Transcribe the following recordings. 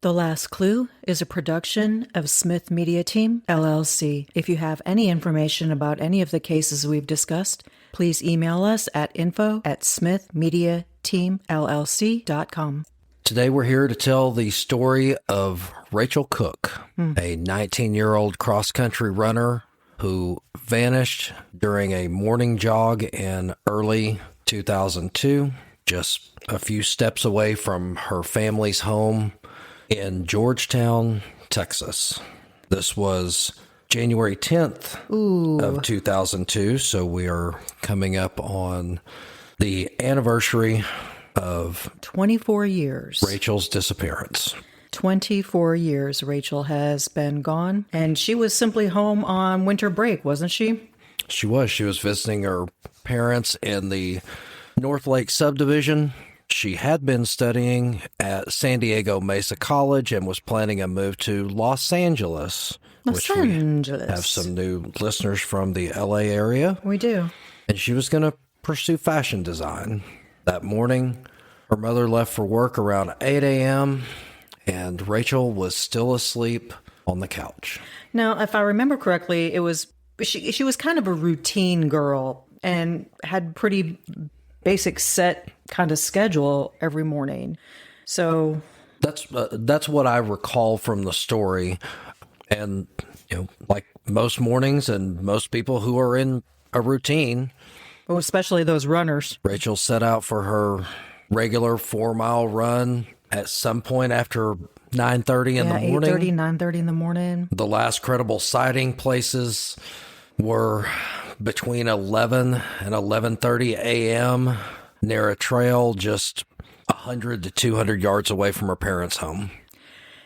The Last Clue is a production of Smith Media Team, LLC. If you have any information about any of the cases we've discussed, please email us at info@smithmediateamllc.com. Today we're here to tell the story of Rachel Cooke, a 19-year-old cross-country runner who vanished during a morning jog in early 2002, just a few steps away from her family's home in Georgetown, Texas. This was January 10th of 2002, so we are coming up on the anniversary of 24 years. Rachel's disappearance. 24 years Rachel has been gone, and she was simply home on winter break, wasn't she? She was. She was visiting her parents in the North Lake subdivision. She had been studying at San Diego Mesa College and was planning a move to Los Angeles. We have some new listeners from the LA area. We do. And she was going to pursue fashion design. That morning, her mother left for work around 8 a.m., and Rachel was still asleep on the couch. Now, if I remember correctly, she was kind of a routine girl and had pretty basic set kind of schedule every morning. So that's what I recall from the story. And, like most mornings and most people who are in a routine, well, especially those runners, Rachel set out for her regular 4-mile run at some point after 9:30 in the morning. 8:30, 9:30 in the morning. The last credible sighting places were between 11 and 11:30 a.m. near a trail just 100 to 200 yards away from her parents' home.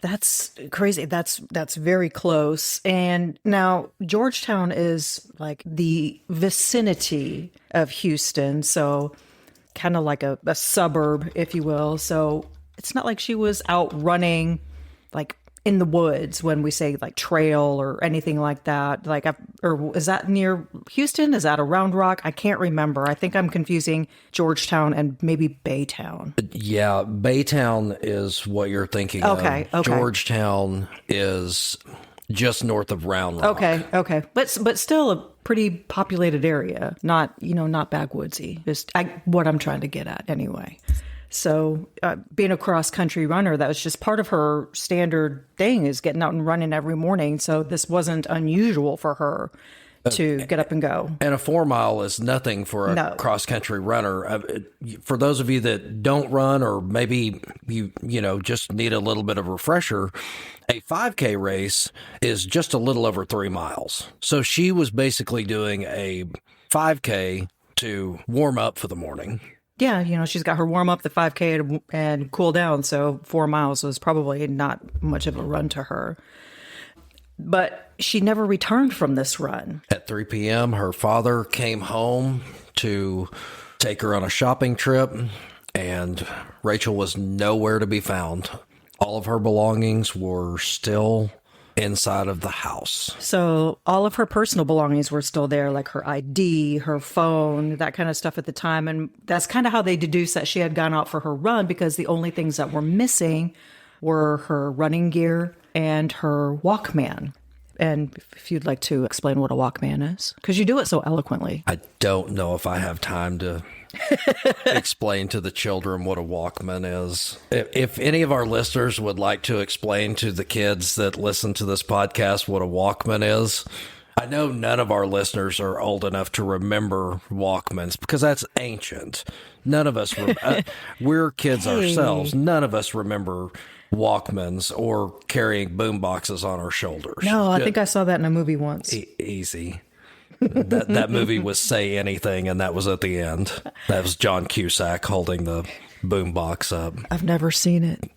That's crazy. That's very close. And now Georgetown is like the vicinity of Houston, so kind of like a suburb, if you will. So it's not like she was out running like in the woods when we say like trail or anything like that. Or is that near Houston? Is that a Round Rock? I can't remember. I think I'm confusing Georgetown and maybe Baytown. Yeah, Baytown is what you're thinking of. Okay. Georgetown is just north of Round Rock. Okay. But still a pretty populated area. Not backwoodsy. Just what I'm trying to get at anyway. So being a cross-country runner, that was just part of her standard thing, is getting out and running every morning. So this wasn't unusual for her to get up and go. And a 4-mile is nothing for a cross-country runner. For those of you that don't run, or maybe you just need a little bit of refresher, a 5K race is just a little over 3 miles. So she was basically doing a 5K to warm up for the morning. Yeah, she's got her warm up, the 5K, and cool down. So 4 miles was probably not much of a run to her. But she never returned from this run. At 3 p.m., her father came home to take her on a shopping trip, and Rachel was nowhere to be found. All of her belongings were still inside of the house. So all of her personal belongings were still there, like her ID, her phone, that kind of stuff at the time. And that's kind of how they deduced that she had gone out for her run, because the only things that were missing were her running gear and her Walkman. And if you'd like to explain what a Walkman is, because you do it so eloquently. I don't know if I have time to explain to the children what a Walkman is. If any of our listeners would like to explain to the kids that listen to this podcast what a Walkman is, I know none of our listeners are old enough to remember Walkmans, because that's ancient. None of us, we're kids ourselves. None of us remember Walkmans or carrying boom boxes on our shoulders. No, I think I saw that in a movie once. Easy. That movie was Say Anything, and that was at the end. That was John Cusack holding the boom box up. I've never seen it.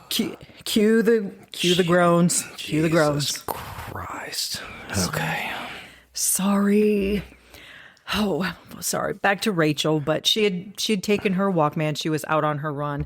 Cue the groans. Cue the groans. Jesus Christ. Okay. Sorry. Oh, sorry. Back to Rachel, but she had taken her Walkman. She was out on her run.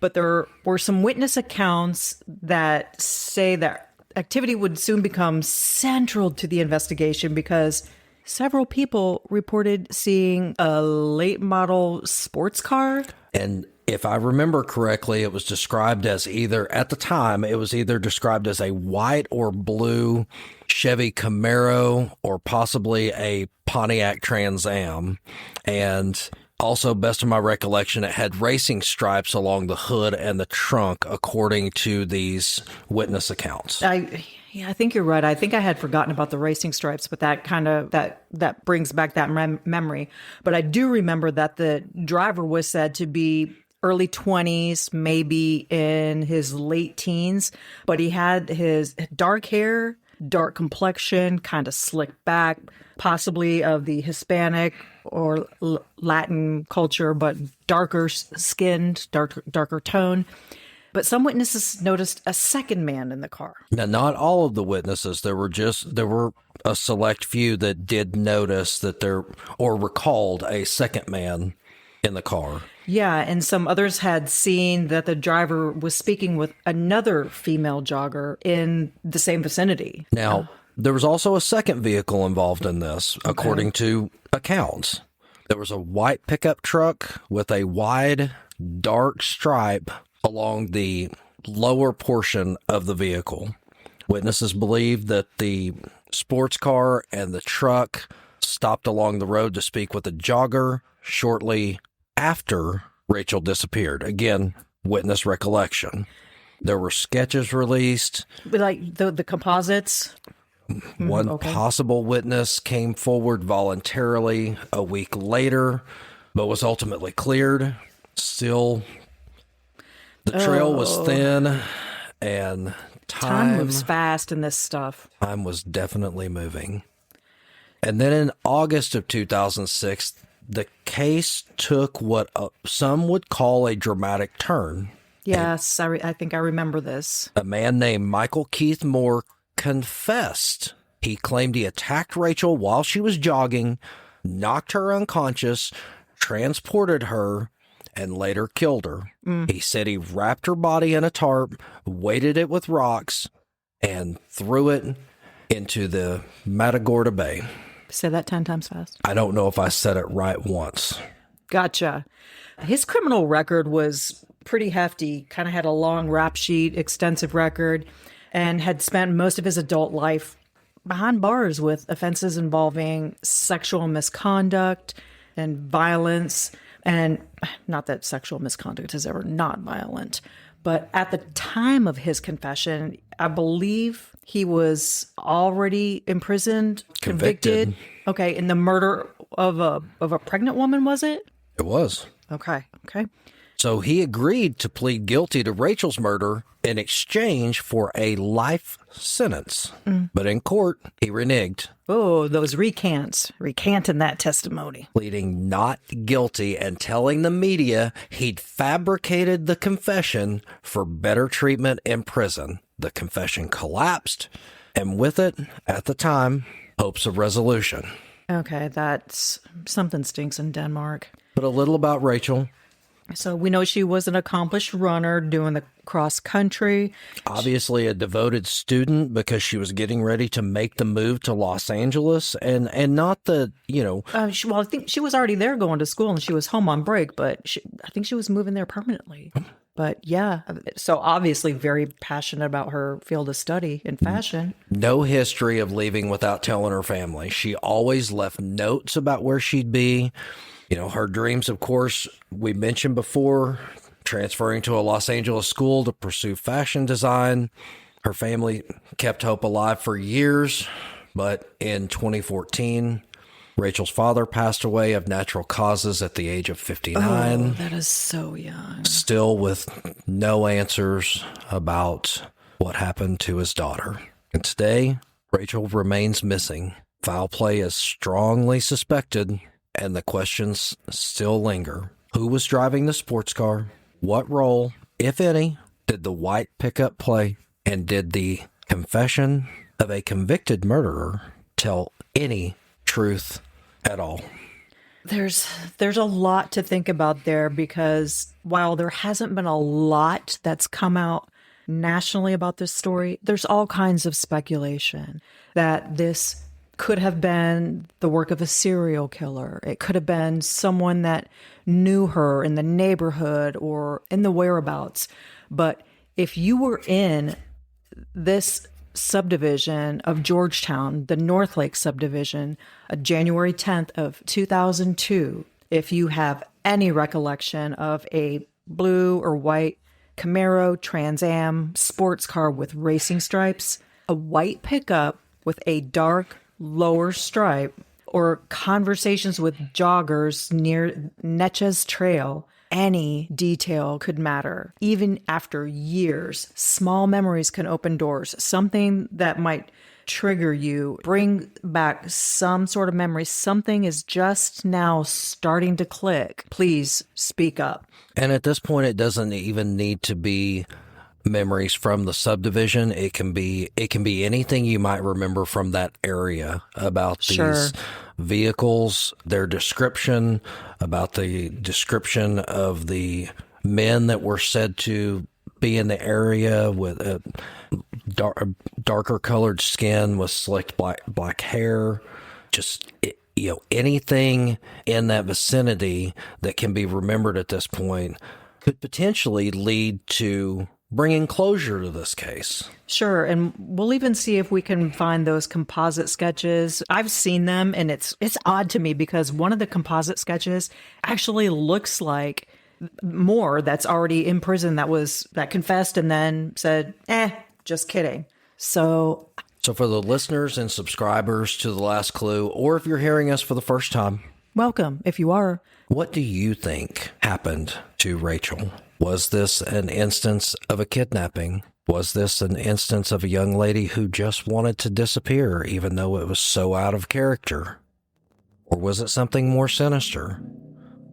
But there were some witness accounts that say that activity would soon become central to the investigation, because several people reported seeing a late model sports car. And If I remember correctly, it was described as at the time, it was either described as a white or blue Chevy Camaro or possibly a Pontiac Trans Am. And also, best of my recollection, it had racing stripes along the hood and the trunk, according to these witness accounts. I think you're right. I think I had forgotten about the racing stripes, but that kind of that brings back that memory. But I do remember that the driver was said to be early 20s, maybe in his late teens, but he had his dark hair, dark complexion, kind of slicked back, possibly of the Hispanic or Latin culture, but darker skinned, darker tone. But some witnesses noticed a second man in the car. Now, not all of the witnesses. There were a select few that did notice that or recalled a second man in the car. Yeah, and some others had seen that the driver was speaking with another female jogger in the same vicinity. Now, there was also a second vehicle involved in this, according to accounts. There was a white pickup truck with a wide, dark stripe along the lower portion of the vehicle. Witnesses believe that the sports car and the truck stopped along the road to speak with a jogger shortly after Rachel disappeared. Again, witness recollection. There were sketches released. Like the composites? One possible witness came forward voluntarily a week later, but was ultimately cleared. Still, the trail was thin, and time moves fast in this stuff. Time was definitely moving. And then in August of 2006, the case took what some would call a dramatic turn. Yes, I think I remember this. A man named Michael Keith Moore confessed. He claimed he attacked Rachel while she was jogging, knocked her unconscious, transported her, and later killed her. He said he wrapped her body in a tarp, weighted it with rocks, and threw it into the Matagorda Bay. Say that 10 times fast. I don't know if I said it right once. Gotcha. His criminal record was pretty hefty, kind of had a long rap sheet, extensive record, and had spent most of his adult life behind bars with offenses involving sexual misconduct and violence. And not that sexual misconduct is ever not violent, but at the time of his confession, I believe he was already imprisoned, convicted. Okay, in the murder of a pregnant woman, was it? It was. Okay. So he agreed to plead guilty to Rachel's murder in exchange for a life sentence. But in court, he reneged. Oh, those recanting that testimony. Pleading not guilty and telling the media he'd fabricated the confession for better treatment in prison. The confession collapsed, and with it, at the time, hopes of resolution. Okay, that's something stinks in Denmark. But a little about Rachel. So we know she was an accomplished runner doing the cross country. Obviously a devoted student because she was getting ready to make the move to Los Angeles and not the, I think she was already there going to school and she was home on break, but I think she was moving there permanently. But yeah, so obviously very passionate about her field of study in fashion. No history of leaving without telling her family. She always left notes about where she'd be. Her dreams, of course, we mentioned before, transferring to a Los Angeles school to pursue fashion design. Her family kept hope alive for years, but in 2014, Rachel's father passed away of natural causes at the age of 59. Oh, that is so young. Still with no answers about what happened to his daughter. And today, Rachel remains missing. Foul play is strongly suspected, and the questions still linger. Who was driving the sports car? What role, if any, did the white pickup play? And did the confession of a convicted murderer tell any truth at all? There's a lot to think about there because while there hasn't been a lot that's come out nationally about this story, there's all kinds of speculation that this could have been the work of a serial killer. It could have been someone that knew her in the neighborhood or in the whereabouts. But if you were in this subdivision of Georgetown, the North Lake subdivision, January 10th of 2002, if you have any recollection of a blue or white Camaro Trans Am sports car with racing stripes, a white pickup with a dark lower stripe, or conversations with joggers near Neches Trail, any detail could matter. Even after years, small memories can open doors. Something that might trigger you, bring back some sort of memory. Something is just now starting to click. Please speak up. And at this point, it doesn't even need to be memories from the subdivision. It can be anything you might remember from that area about these vehicles, their description, about the description of the men that were said to be in the area with a darker colored skin with slicked black hair. Just, anything in that vicinity that can be remembered at this point could potentially lead to bringing closure to this case. Sure. And we'll even see if we can find those composite sketches. I've seen them, and it's odd to me because one of the composite sketches actually looks like Moore that's already in prison that confessed and then said, just kidding. So for the listeners and subscribers to The Last Clue, or if you're hearing us for the first time, welcome if you are. What do you think happened to Rachel? Was this an instance of a kidnapping? Was this an instance of a young lady who just wanted to disappear, even though it was so out of character? Or was it something more sinister?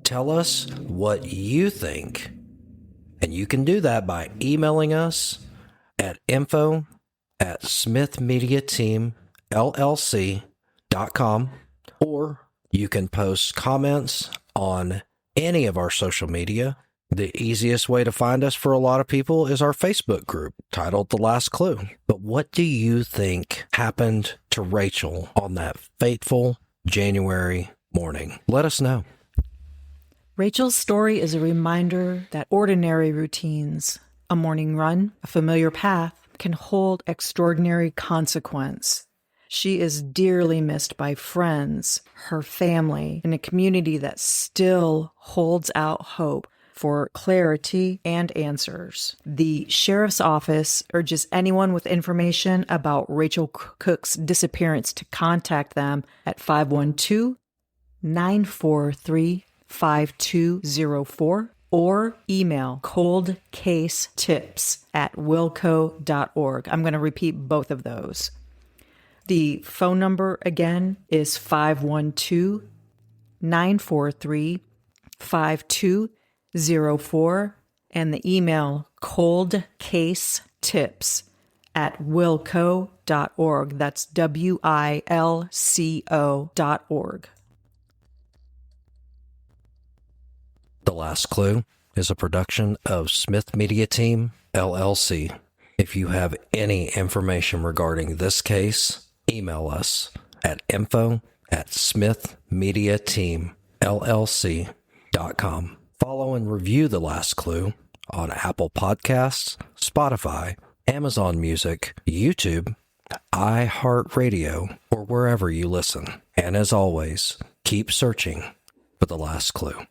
Tell us what you think. And you can do that by emailing us at info@smithmediateamllc.com, or you can post comments on any of our social media. The easiest way to find us for a lot of people is our Facebook group titled The Last Clue. But what do you think happened to Rachel on that fateful January morning? Let us know. Rachel's story is a reminder that ordinary routines, a morning run, a familiar path, can hold extraordinary consequence. She is dearly missed by friends, her family, and a community that still holds out hope for clarity and answers. The sheriff's office urges anyone with information about Rachel Cooke's disappearance to contact them at 512-943-5204 or email coldcasetips@wilco.org. I'm going to repeat both of those. The phone number again is 512-943-5204 and the email coldcasetips@wilco.org. That's WILCO.org. The Last Clue is a production of Smith Media Team, LLC. If you have any information regarding this case, email us at info@smithmediateamllc.com. Follow and review The Last Clue on Apple Podcasts, Spotify, Amazon Music, YouTube, iHeartRadio, or wherever you listen. And as always, keep searching for The Last Clue.